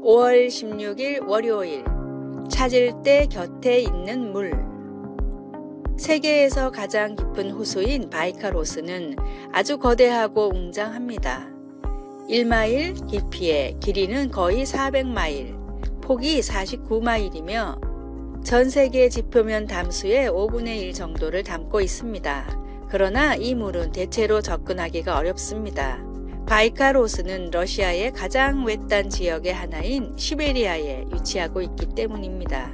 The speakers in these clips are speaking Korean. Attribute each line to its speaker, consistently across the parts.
Speaker 1: 5월 16일 월요일, 찾을 때 곁에 있는 물. 세계에서 가장 깊은 호수인 바이칼호수는 아주 거대하고 웅장합니다. 1마일 깊이에 길이는 거의 400마일, 폭이 49마일이며 전 세계 지표면 담수의 5분의 1 정도를 담고 있습니다. 그러나 이 물은 대체로 접근하기가 어렵습니다. 바이칼호수는 러시아의 가장 외딴 지역의 하나인 시베리아에 위치하고 있기 때문입니다.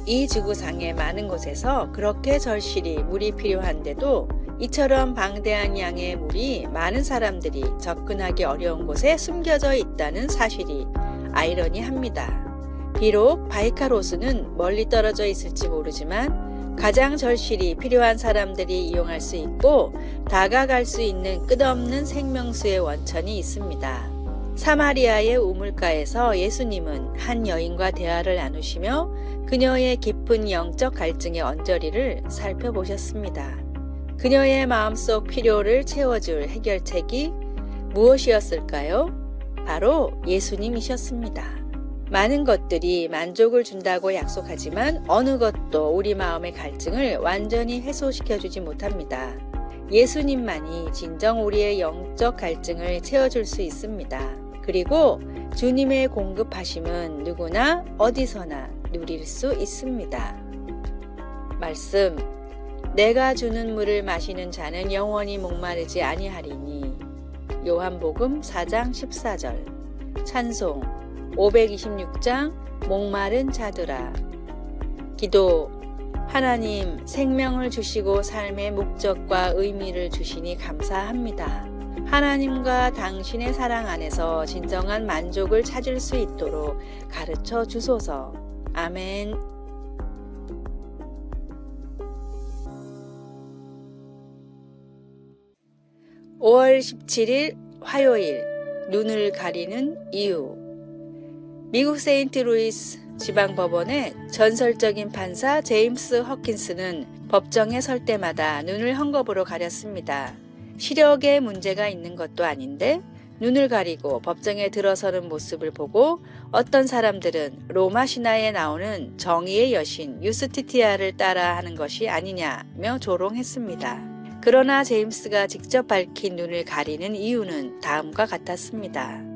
Speaker 1: 이 지구상의 많은 곳에서 그렇게 절실히 물이 필요한데도 이처럼 방대한 양의 물이 많은 사람들이 접근하기 어려운 곳에 숨겨져 있다는 사실이 아이러니합니다. 비록 바이칼호수는 멀리 떨어져 있을지 모르지만 가장 절실히 필요한 사람들이 이용할 수 있고 다가갈 수 있는 끝없는 생명수의 원천이 있습니다. 사마리아의 우물가에서 예수님은 한 여인과 대화를 나누시며 그녀의 깊은 영적 갈증의 언저리를 살펴보셨습니다. 그녀의 마음속 필요를 채워줄 해결책이 무엇이었을까요? 바로 예수님이셨습니다. 많은 것들이 만족을 준다고 약속하지만 어느 것도 우리 마음의 갈증을 완전히 해소시켜주지 못합니다. 예수님만이 진정 우리의 영적 갈증을 채워줄 수 있습니다. 그리고 주님의 공급하심은 누구나 어디서나 누릴 수 있습니다. 말씀, 내가 주는 물을 마시는 자는 영원히 목마르지 아니하리니. 요한복음 4장 14절. 찬송 526장 목마른 자들아. 기도. 하나님, 생명을 주시고 삶의 목적과 의미를 주시니 감사합니다. 하나님과 당신의 사랑 안에서 진정한 만족을 찾을 수 있도록 가르쳐 주소서. 아멘. (5월 17일) 화요일. 눈을 가리는 이유. 미국 세인트루이스 지방법원의 전설적인 판사 제임스 허킨스는 법정에 설 때마다 눈을 헝겊으로 가렸습니다. 시력에 문제가 있는 것도 아닌데 눈을 가리고 법정에 들어서는 모습을 보고 어떤 사람들은 로마 신화에 나오는 정의의 여신 유스티티아를 따라하는 것이 아니냐며 조롱했습니다. 그러나 제임스가 직접 밝힌 눈을 가리는 이유는 다음과 같았습니다.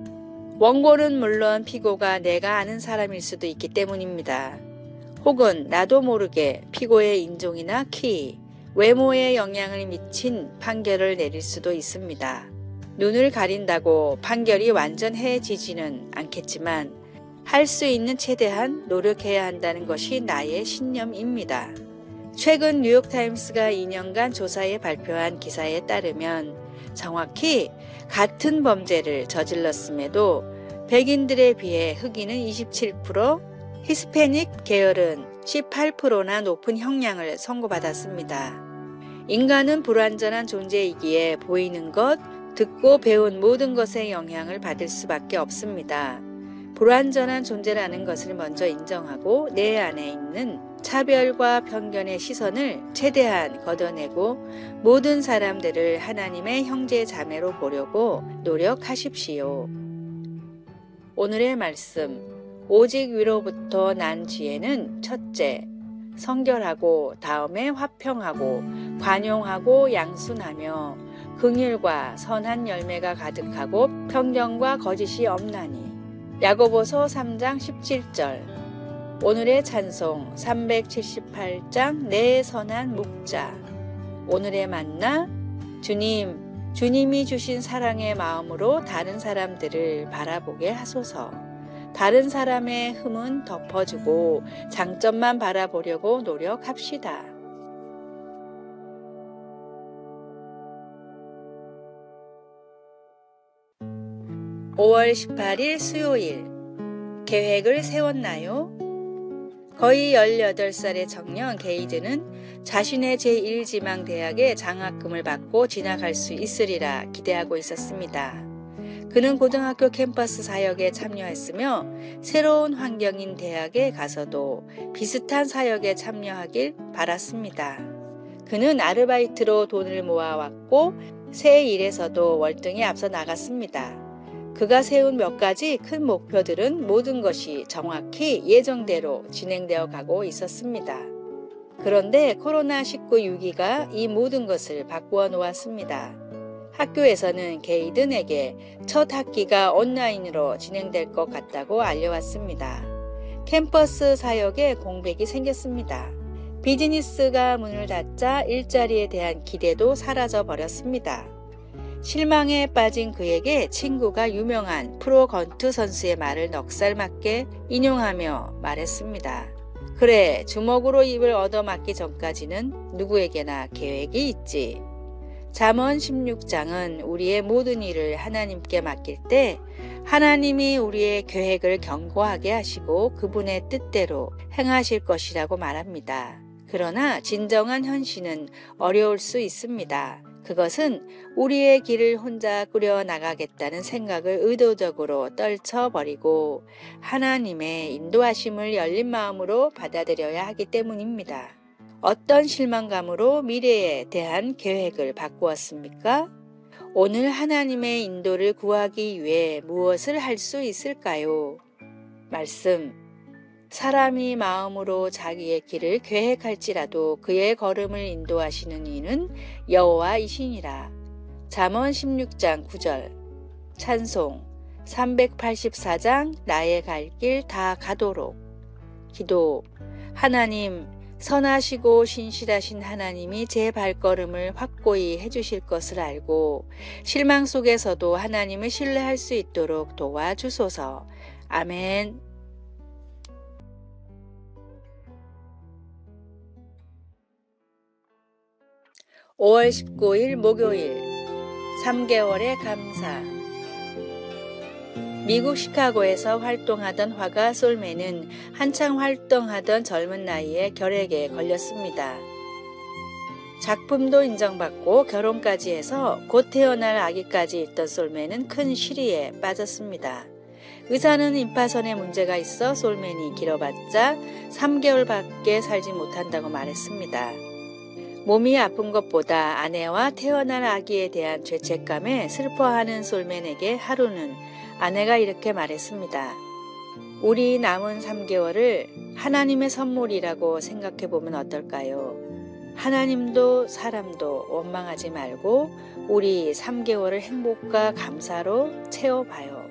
Speaker 1: 원고는 물론 피고가 내가 아는 사람일 수도 있기 때문입니다. 혹은 나도 모르게 피고의 인종이나 키, 외모에 영향을 미친 판결을 내릴 수도 있습니다. 눈을 가린다고 판결이 완전해지지는 않겠지만 할 수 있는 최대한 노력해야 한다는 것이 나의 신념입니다. 최근 뉴욕타임스가 2년간 조사에 발표한 기사에 따르면 정확히 같은 범죄를 저질렀음에도 백인들에 비해 흑인은 27%, 히스패닉 계열은 18%나 높은 형량을 선고받았습니다. 인간은 불완전한 존재이기에 보이는 것, 듣고 배운 모든 것에 영향을 받을 수밖에 없습니다. 불완전한 존재라는 것을 먼저 인정하고 내 안에 있는 차별과 편견의 시선을 최대한 걷어내고 모든 사람들을 하나님의 형제 자매로 보려고 노력하십시오. 오늘의 말씀. 오직 위로부터 난 지혜는 첫째, 성결하고 다음에 화평하고 관용하고 양순하며 긍휼과 선한 열매가 가득하고 편견과 거짓이 없나니. 야고보서 3장 17절. 오늘의 찬송 378장 내 선한 목자. 오늘의 만나. 주님이 주신 사랑의 마음으로 다른 사람들을 바라보게 하소서. 다른 사람의 흠은 덮어주고 장점만 바라보려고 노력합시다. (5월 18일) 수요일. 계획을 세웠나요? 거의 18살의 청년 게이드는 자신의 제1지망 대학의 장학금을 받고 진학할 수 있으리라 기대하고 있었습니다. 그는 고등학교 캠퍼스 사역에 참여했으며 새로운 환경인 대학에 가서도 비슷한 사역에 참여하길 바랐습니다. 그는 아르바이트로 돈을 모아왔고 새 일에서도 월등히 앞서 나갔습니다. 그가 세운 몇 가지 큰 목표들은 모든 것이 정확히 예정대로 진행되어 가고 있었습니다. 그런데 코로나19 위기가 이 모든 것을 바꾸어 놓았습니다. 학교에서는 게이든에게 첫 학기가 온라인으로 진행될 것 같다고 알려왔습니다. 캠퍼스 사역에 공백이 생겼습니다. 비즈니스가 문을 닫자 일자리에 대한 기대도 사라져 버렸습니다. 실망에 빠진 그에게 친구가 유명한 프로 권투 선수의 말을 넉살맞게 인용하며 말했습니다. 그래, 주먹으로 입을 얻어맞기 전까지는 누구에게나 계획이 있지. 잠언 16장은 우리의 모든 일을 하나님께 맡길 때 하나님이 우리의 계획을 견고하게 하시고 그분의 뜻대로 행하실 것이라고 말합니다. 그러나 진정한 현실은 어려울 수 있습니다. 그것은 우리의 길을 혼자 꾸려 나가겠다는 생각을 의도적으로 떨쳐버리고 하나님의 인도하심을 열린 마음으로 받아들여야 하기 때문입니다. 어떤 실망감으로 미래에 대한 계획을 바꾸었습니까? 오늘 하나님의 인도를 구하기 위해 무엇을 할 수 있을까요? 말씀. 사람이 마음으로 자기의 길을 계획할지라도 그의 걸음을 인도하시는 이는 여호와이시니라. 잠언 16장 9절. 찬송 384장 나의 갈 길 다 가도록. 기도. 하나님, 선하시고 신실하신 하나님이 제 발걸음을 확고히 해주실 것을 알고 실망 속에서도 하나님을 신뢰할 수 있도록 도와주소서. 아멘. 5월 19일 목요일 3개월의 감사. 미국 시카고에서 활동하던 화가 솔맨은 한창 활동하던 젊은 나이에 결핵에 걸렸습니다. 작품도 인정받고 결혼까지 해서 곧 태어날 아기까지 있던 솔맨은 큰 시리에 빠졌습니다. 의사는 임파선에 문제가 있어 솔맨이 길어봤자 3개월밖에 살지 못한다고 말했습니다. 몸이 아픈 것보다 아내와 태어날 아기에 대한 죄책감에 슬퍼하는 솔맨에게 하루는 아내가 이렇게 말했습니다. 우리 남은 3개월을 하나님의 선물이라고 생각해 보면 어떨까요? 하나님도 사람도 원망하지 말고 우리 3개월을 행복과 감사로 채워봐요.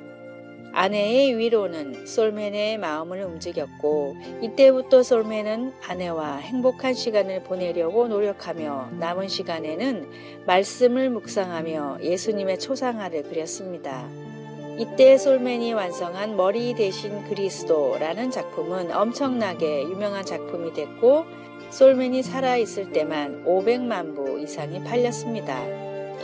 Speaker 1: 아내의 위로는 솔맨의 마음을 움직였고 이때부터 솔맨은 아내와 행복한 시간을 보내려고 노력하며 남은 시간에는 말씀을 묵상하며 예수님의 초상화를 그렸습니다. 이때 솔맨이 완성한 머리 대신 그리스도라는 작품은 엄청나게 유명한 작품이 됐고 솔맨이 살아있을 때만 500만 부 이상이 팔렸습니다.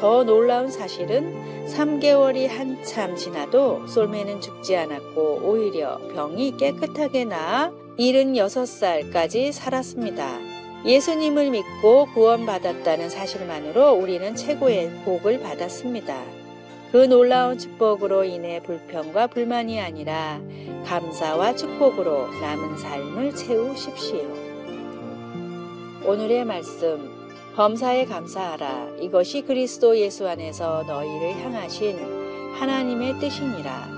Speaker 1: 더 놀라운 사실은 3개월이 한참 지나도 솔맨은 죽지 않았고 오히려 병이 깨끗하게 나아 76살까지 살았습니다. 예수님을 믿고 구원받았다는 사실만으로 우리는 최고의 복을 받았습니다. 그 놀라운 축복으로 인해 불평과 불만이 아니라 감사와 축복으로 남은 삶을 채우십시오. 오늘의 말씀. 범사에 감사하라. 이것이 그리스도 예수 안에서 너희를 향하신 하나님의 뜻이니라.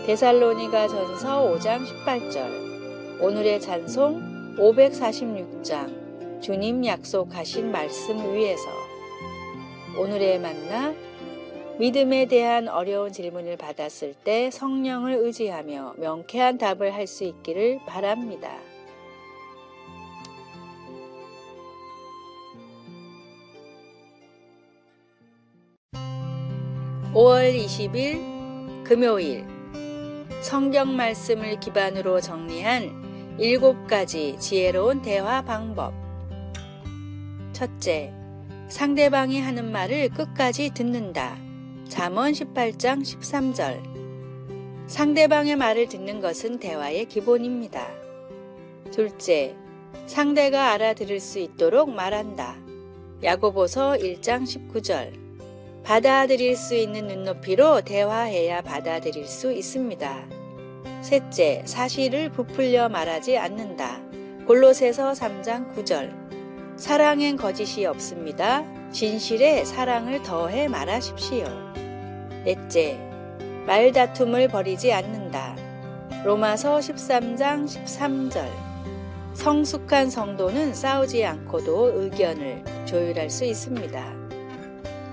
Speaker 1: 데살로니가 전서 5장 18절. 오늘의 찬송 546장. 주님 약속하신 말씀 위에서. 오늘의 만나. 믿음에 대한 어려운 질문을 받았을 때 성령을 의지하며 명쾌한 답을 할 수 있기를 바랍니다. (5월 20일) 금요일 성경 말씀을 기반으로 정리한 7가지 지혜로운 대화 방법. 첫째, 상대방이 하는 말을 끝까지 듣는다. 잠언 18장 13절. 상대방의 말을 듣는 것은 대화의 기본입니다. 둘째, 상대가 알아들을 수 있도록 말한다. 야고보서 1장 19절. 받아들일 수 있는 눈높이로 대화해야 받아들일 수 있습니다. 셋째, 사실을 부풀려 말하지 않는다. 골로새서 3장 9절. 사랑엔 거짓이 없습니다. 진실에 사랑을 더해 말하십시오. 넷째, 말다툼을 벌이지 않는다. 로마서 13장 13절. 성숙한 성도는 싸우지 않고도 의견을 조율할 수 있습니다.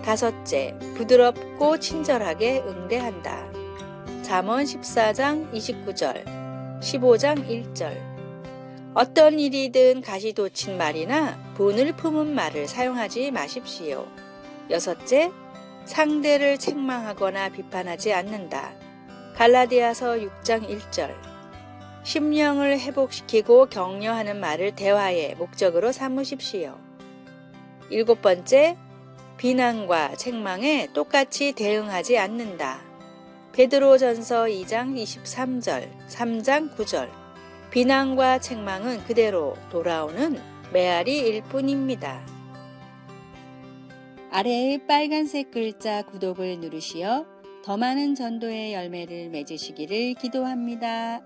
Speaker 1: 다섯째, 부드럽고 친절하게 응대한다. 잠언 14장 29절, 15장 1절. 어떤 일이든 가시돋친 말이나 분을 품은 말을 사용하지 마십시오. 여섯째, 상대를 책망하거나 비판하지 않는다. 갈라디아서 6장 1절. 심령을 회복시키고 격려하는 말을 대화의 목적으로 삼으십시오. 일곱 번째, 비난과 책망에 똑같이 대응하지 않는다. 베드로전서 2장 23절, 3장 9절. 비난과 책망은 그대로 돌아오는 메아리일 뿐입니다. 아래의 빨간색 글자 구독을 누르시어 더 많은 전도의 열매를 맺으시기를 기도합니다.